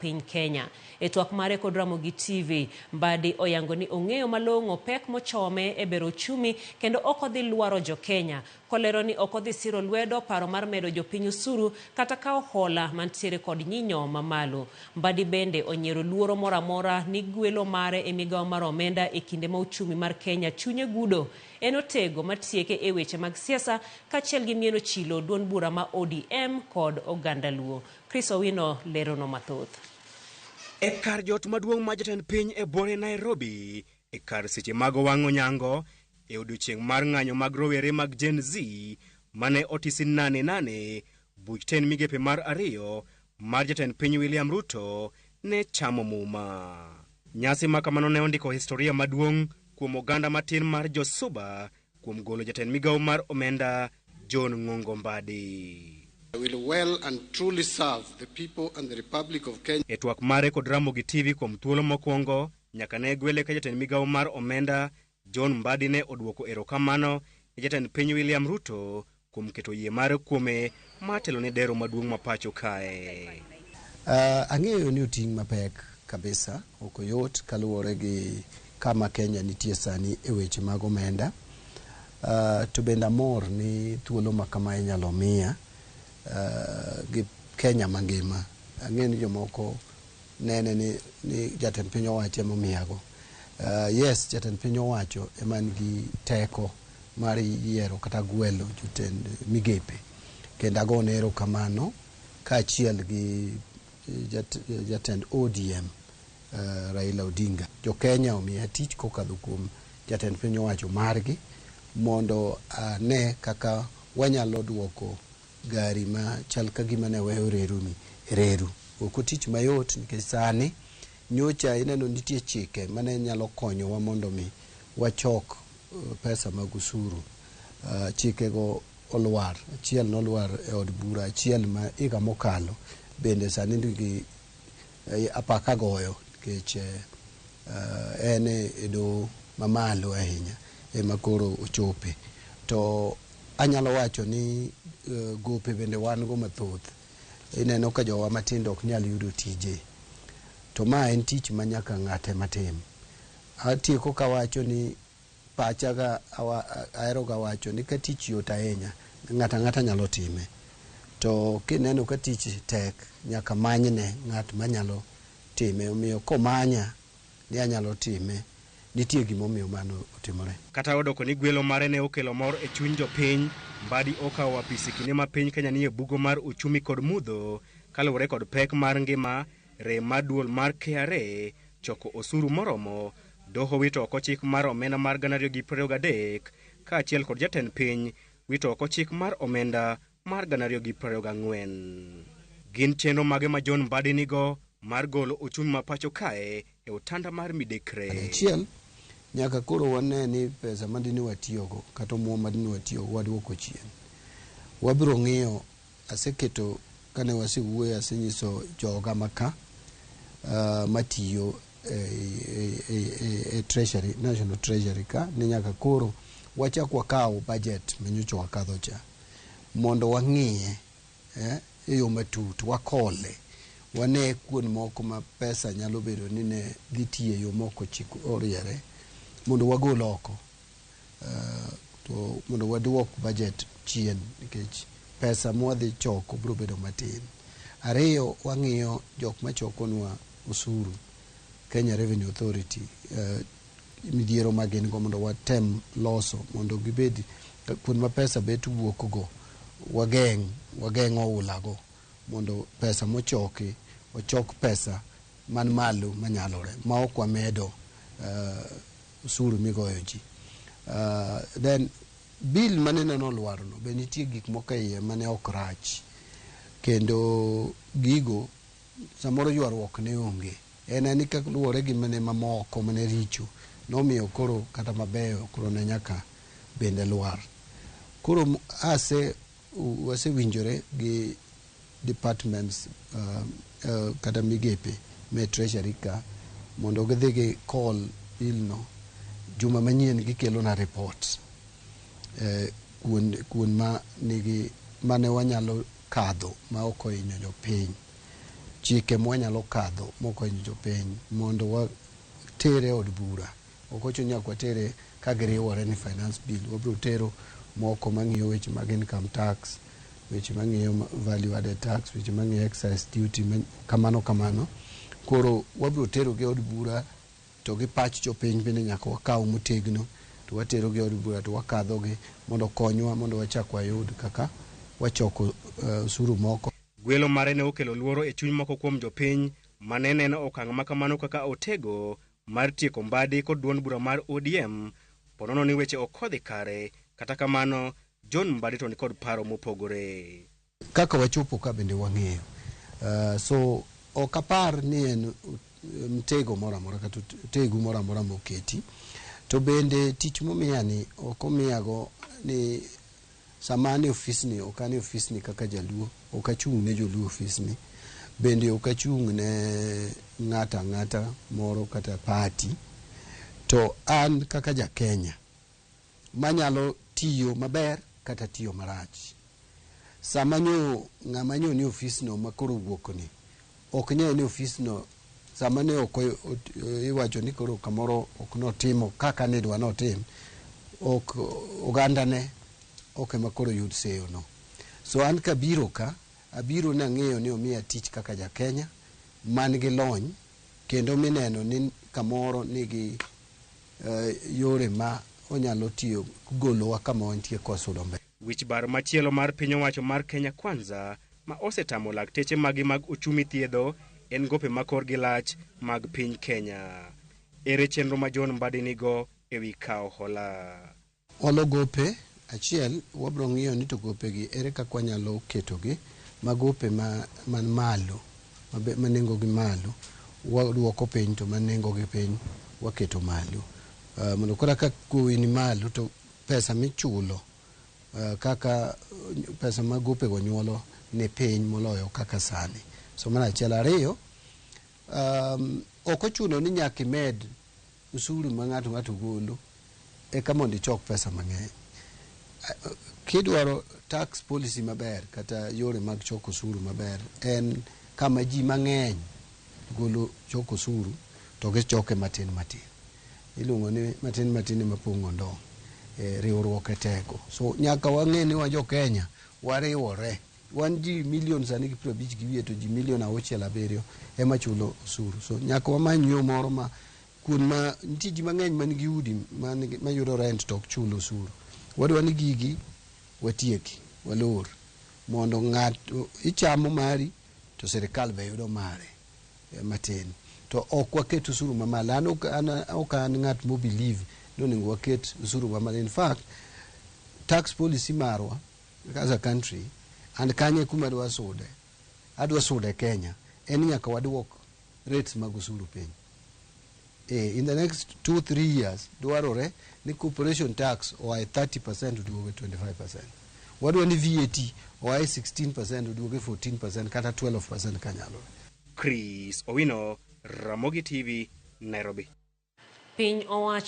piny Kenya. E twak mare kod Ramogi TV, Mbadi oyango ni ong'eyo malong'o pek mochome e bero uchumi kendo ok odhi luaro jo Kenya. Kolero ni ok odhi siro lwedo paro mar medo jopiny usuru kata kawo hola mantiere kod nyinyo mamalo. Mbadi bende onyiero luoro moro amora ni gwelo mare e migawo mar omenda e kinde ma uchumi mar Kenya chunye gudo. En otego matieke e weche mag siasa kachiel gi mieno chilo duond bura ma ODM kod oganda luo. Chris Owino lero no mathoth. E kar jot maduong' ma jatend piny e bore Nairobi, e kar seche mag wang'o nyango, e odiochieng' mar ng'anyo mag rowere mag Gen Z, mane otisi nane, buch ten migepe mar ariyo mar jatend piny William Ruto ne chamo muma. Nyasi makamano ne ondiko historia maduong' kuom oganda matin mar Josuba kuom golo jatend migawo mar omenda John Ng'ongo Mbadi. I will well and truly serve the people and the Republic of Kenya. E twak mare kod Ramogi TV kuom thuolo mokwongo, nyaka ne gwele ka jatend migawo mar omenda John Mbadi ne odwoko erokamano e jatend piny William Ruto kuom keto yie mare kuome matelo ne dero maduong' ma pacho kae. Ang'eyo ni oting' mapek kabisa, ok oyot kaluwore gi kama Kenya nitie sani e weche mag omenda. To bende amor ni thuolo ma kama inyalo miya gi Kenya mangima. Ang'eyo ni jomoko nene ni jatend piny owacho ema omiyago. Yes, jatend piny owacho ema nigi teko mar yiero kata gwelo jotend migepe. Kendo agone erokamano kaachiel gi jatend ODM Raila Odinga. Jo Kenya omiya tich kokadho kuom jatend piny owacho margi mondo ne kaka wanyalo duoko gari ma chal ka gima ne weyo reru. Ok otich mayot nikech sani nyocha ineno nitie chike mane nyalo konyowa mondo mi wachok pesa mag usuru. Chikego olwar, achiel nolwar e od bura, achiel ma higa mokalo bende sani ndigi apaka goyo nikech en e do mamalo ahinya ema koro ochope. To anyalo wacho ni gope bende wan go mathoth. Ineno ka jowa matindo ok nyal yudo tije. To ma en tich ma nyaka ng'ate matim. Atieko kawacho ni pachaga ahero ga wacho ni ka tich yot ahinya ng'ata nyalo time. To kineno ka tich tek nyaka manyne ng'at manyalo time. Omiyo komanya ni anyalo time, nitie gimomiyo mano otimore. Kata odoko ni gwelo mare ne okelo mor e chuny jopiny, Mbadi okawo apisi kinde ma piny Kenya nie bugo mar uchumi kod mudho kaluwore kod pek mar ngima, rem mar duol mar KRA, choko osuru moromo, doho wito oko chik mar omenda mar 2023 kaachiel kod jatend piny wito oko chik mar omenda mar 2024. Gin chenro mage ma John Mbadi nigo mar golo uchumi ma pacho kae e otanda mar midekre. Achiel, nyaka koro wane ni pesa madini watiyogo kata omuom madini watiyogo waduoko chien. Wabiro ng'iyo, aseketo kane wasewuoyo asenyiso joga maka matiyo treasury, national treasury ka ni nyaka koro wachak wakawo budget manyocha wakadho cha mondo wang'iye e yo matut, wakole wane kuon moko ma pesa nyalo bedo ni ne dhi tiyo yo moko chiko oriere mondo wagol oko to mondo waduok budget chien nikech pesa mwadhi choko biro bedo matin. Ariyo, wang'iyo jok machokonwa usuru, Kenya Revenue Authority, midhiero magin go mondo watem loso mondo gibed kuon ma pesa bet wuok go wageng'o ulago mondo pesa mochoki ochok pesa man malo manyalore ma ok wamedo usuru migoyo ji. Then bill manene nolwarono be nitie gik moko iye mane ok rach kendo gigo samoro ywaruok ne onge. En ni kaluwore gi mane mamoko mane richo nomiyo koro kata mabeyo koro ne nyaka bende lwar. Koro wasewinjore gi departments kata migepe me treasury ka mondo gidhi gi call bill no juma manyien gikelo na report kuon ma nigi mane wanyalo kadho ma ok ohinyo jopiny. chike mwanyalo kadho mokonyo jopiny mondo watere od bura. Ok ochuno nyaka watere ka giriwore ni finance bill. Wabiro tero moko mang'iyo weche mag income tax, weche mang'iyo value added tax, weche mang'iyo excise duty, kamano. Koro wabiro tero gi od bura to gi pach jopiny bende nyaka wakaw motegno to watero gi od bura to wakadho gi mondo konywa mondo wachak wayud kaka wachoko usuru moko. Gwelo mare ne okelo luoro e chuny moko kuom jopiny mane neno okang' makamano kaka otego mar tieko mbadi kod duond bura mar ODM, ponono ni weche ok odhi kare. Kata kamano, John Mbadi to ni kod paro mopogore. Kaka wachopo ka bende wang'eyo. So ok apar ni en mtego moro amora kata tegu moro amora moketi. To bende tich momiya ni ok omiyago ni samani ofisni, ok ane ofisni kaka jaluo, ok achung' ne joluo ofisni. Bende ok achung' ne ng'ata moro kata party. To an kaka ja Kenya manyalo tiyo maber kata tiyo marach. Sama ng'ama nyo ni ofisno makoro wuokni, ok nye ni ofisno sama ne ok iwacho ni koro kamoro ok notimo kaka ne dwa notim, ok oganda ne ok makoro yud seyo no. So an kabiro ka, abiro na ng'eyo ni omiya tich kaka ja Kenya man gi lony kendo mineno ni kamoro nigi yore ma onyalo tiyo golowa kama wantie kosudo mbe. Wich bar machielo mar piny owacho mar Kenya Kwanza ma osetamo lakteche magi mag uchumi thiedho en gope makor gi lach mag piny Kenya. Ere chenro ma John Mbadi nigo ewi kawo hola? Olo gope achiel wabro ng'iyo ni to gope gi ere kaka wanyalo keto gi magope man malo manengo gi malo waduoko piny to manengo gi piny waketo malo. Mondo kora ka kuwi ni malo to pesa michulo kaka pesa magope go nyuolo ne piny moloyo kaka sani. So mana achiel. Ariyo, ok ochuno ni nyaka imed usuru ma ng'ato golo eka mondo ichok pesa mang'eny. Kidwaro tax policy maber kata yore mag choko usuru maber en kama ji mang'eny golo choko usuru to gichoke matin. Iluongo ni matin mapong'o ndong'. Riwruok e teko. So nyaka wang'e ni wa jo Kenya wariwore. Wan ji milion sani gi 50 gi wiye to ji milion 6-7 ema chulo usuru. So nyaka wamany yo moro ma kun nitie ji mang'eny man gi udi mayudo rent to ok chulo usuru. Wadwa ni gigi watieki walor mondo ng'ato ichamo mari to sirikal be yudo mare matin. To ok waket usuru mamalo. Ok an ng'at mo believe no ningo waket usuru mamalo. In fact, tax policy marwa as a country and kanye kuma adwa sude Kenya en nyaka waduok rates mag usuru piny. In the next 2-3 years dwarore ni corporation tax oae 30% uduoge 25%. Wadwa ni VAT oae 16% uduoge 14% kata 12% kanyalo. Chris Owino, Ramogi TV, Nairobi. Piny owacho